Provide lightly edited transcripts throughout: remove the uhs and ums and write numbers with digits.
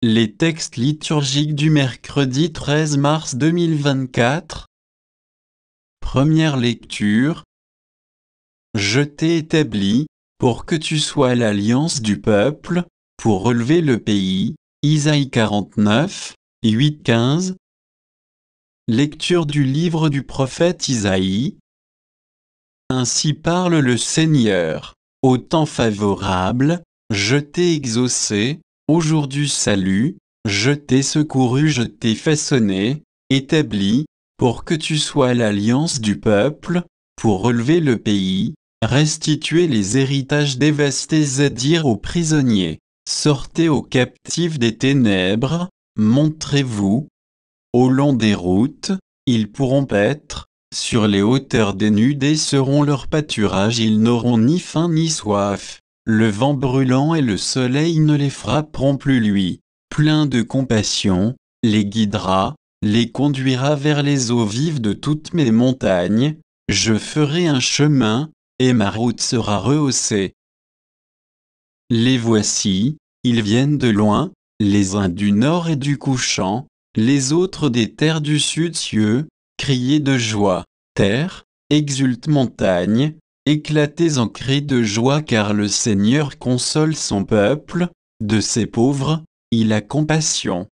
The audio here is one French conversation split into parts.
Les textes liturgiques du mercredi 13 mars 2024. Première lecture. Je t'ai établi, pour que tu sois l'alliance du peuple, pour relever le pays. Isaïe 49, 8-15. Lecture du livre du prophète Isaïe. Ainsi parle le Seigneur. Au temps favorable, je t'ai exaucé, au jour du salut, je t'ai secouru, je t'ai façonné, établi, pour que tu sois l'alliance du peuple, pour relever le pays, restituer les héritages dévastés et dire aux prisonniers, sortez aux captifs des ténèbres, montrez-vous. Au long des routes, ils pourront paître, sur les hauteurs dénudées seront leurs pâturages, ils n'auront ni faim ni soif. Le vent brûlant et le soleil ne les frapperont plus, lui, plein de compassion, les guidera, les conduira vers les eaux vives de toutes mes montagnes, je ferai un chemin, et ma route sera rehaussée. Les voici, ils viennent de loin, les uns du nord et du couchant, les autres des terres du sud, cieux, criez de joie, terre, exulte montagne, éclatez en cris de joie car le Seigneur console son peuple, de ses pauvres, il a compassion.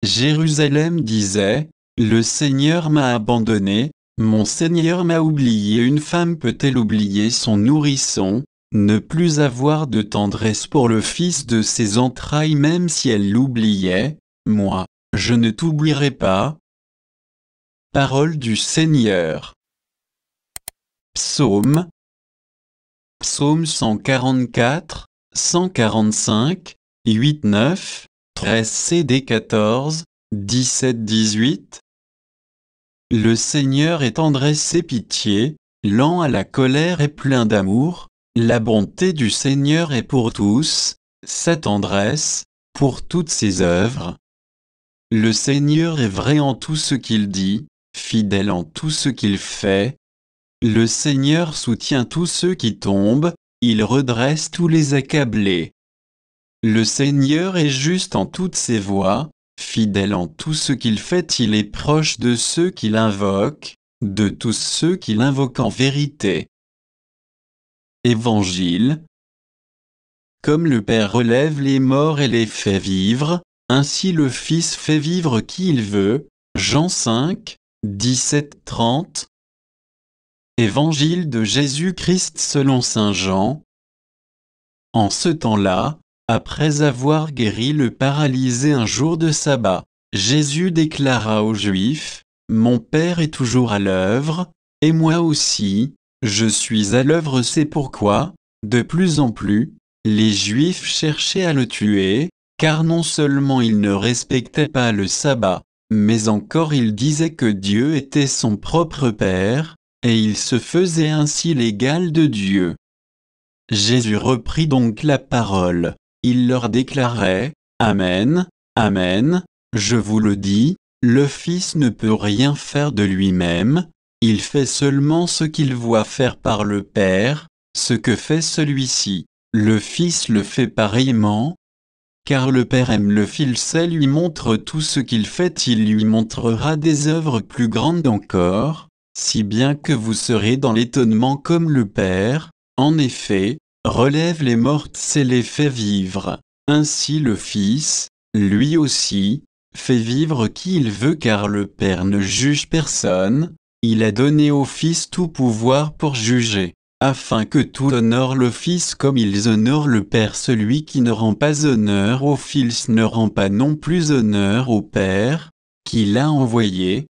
Jérusalem disait, le Seigneur m'a abandonné, mon Seigneur m'a oublié. Une femme peut-elle oublier son nourrisson, ne plus avoir de tendresse pour le fils de ses entrailles même si elle l'oubliait? Moi, je ne t'oublierai pas. Parole du Seigneur. Psaume. Psaume 144, 145, 8-9, 13 CD 14, 17-18. Le Seigneur est tendresse et pitié, lent à la colère et plein d'amour, la bonté du Seigneur est pour tous, sa tendresse, pour toutes ses œuvres. Le Seigneur est vrai en tout ce qu'il dit, fidèle en tout ce qu'il fait. Le Seigneur soutient tous ceux qui tombent, il redresse tous les accablés. Le Seigneur est juste en toutes ses voies, fidèle en tout ce qu'il fait, il est proche de ceux qui l'invoquent, de tous ceux qui l'invoquent en vérité. Évangile. Comme le Père relève les morts et les fait vivre, ainsi le Fils fait vivre qui il veut. Jean 5, 17-30. Évangile de Jésus-Christ selon saint Jean. En ce temps-là, après avoir guéri le paralysé un jour de sabbat, Jésus déclara aux Juifs, « Mon Père est toujours à l'œuvre, et moi aussi, je suis à l'œuvre. » C'est pourquoi, de plus en plus, les Juifs cherchaient à le tuer, car non seulement il ne respectait pas le sabbat, mais encore il disait que Dieu était son propre Père, et il se faisait ainsi l'égal de Dieu. Jésus reprit donc la parole. Il leur déclarait, « Amen, Amen, je vous le dis, le Fils ne peut rien faire de lui-même, il fait seulement ce qu'il voit faire par le Père, ce que fait celui-ci, le Fils le fait pareillement. Car le Père aime le Fils et lui montre tout ce qu'il fait, il lui montrera des œuvres plus grandes encore, si bien que vous serez dans l'étonnement comme le Père, en effet, relève les morts et les fait vivre. Ainsi le Fils, lui aussi, fait vivre qui il veut car le Père ne juge personne, il a donné au Fils tout pouvoir pour juger, afin que tout honore le Fils comme ils honorent le Père. Celui qui ne rend pas honneur au Fils ne rend pas non plus honneur au Père, qui l'a envoyé.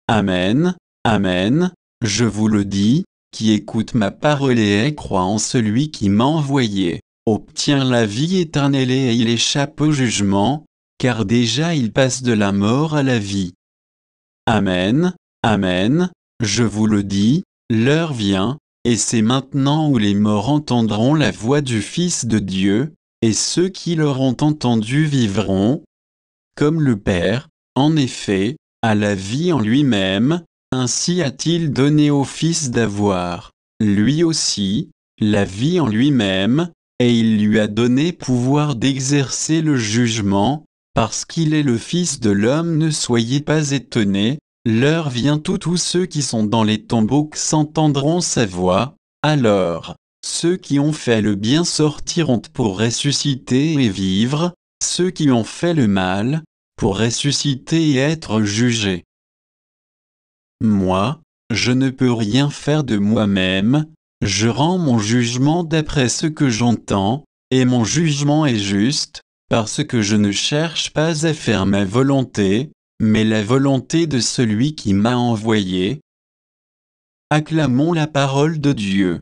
Amen, Amen, je vous le dis, qui écoute ma parole et croit en celui qui m'a envoyé, obtient la vie éternelle et il échappe au jugement, car déjà il passe de la mort à la vie. Amen, Amen, je vous le dis, l'heure vient, et c'est maintenant où les morts entendront la voix du Fils de Dieu, et ceux qui l'auront entendu vivront. Comme le Père, en effet, a la vie en lui-même, ainsi a-t-il donné au Fils d'avoir, lui aussi, la vie en lui-même, et il lui a donné pouvoir d'exercer le jugement, parce qu'il est le Fils de l'homme. Ne soyez pas étonnés, l'heure vient où tous ceux qui sont dans les tombeaux s'entendront sa voix, alors, ceux qui ont fait le bien sortiront pour ressusciter et vivre, ceux qui ont fait le mal, pour ressusciter et être jugés. Moi, je ne peux rien faire de moi-même, je rends mon jugement d'après ce que j'entends, et mon jugement est juste, parce que je ne cherche pas à faire ma volonté, mais la volonté de celui qui m'a envoyé. Acclamons la parole de Dieu.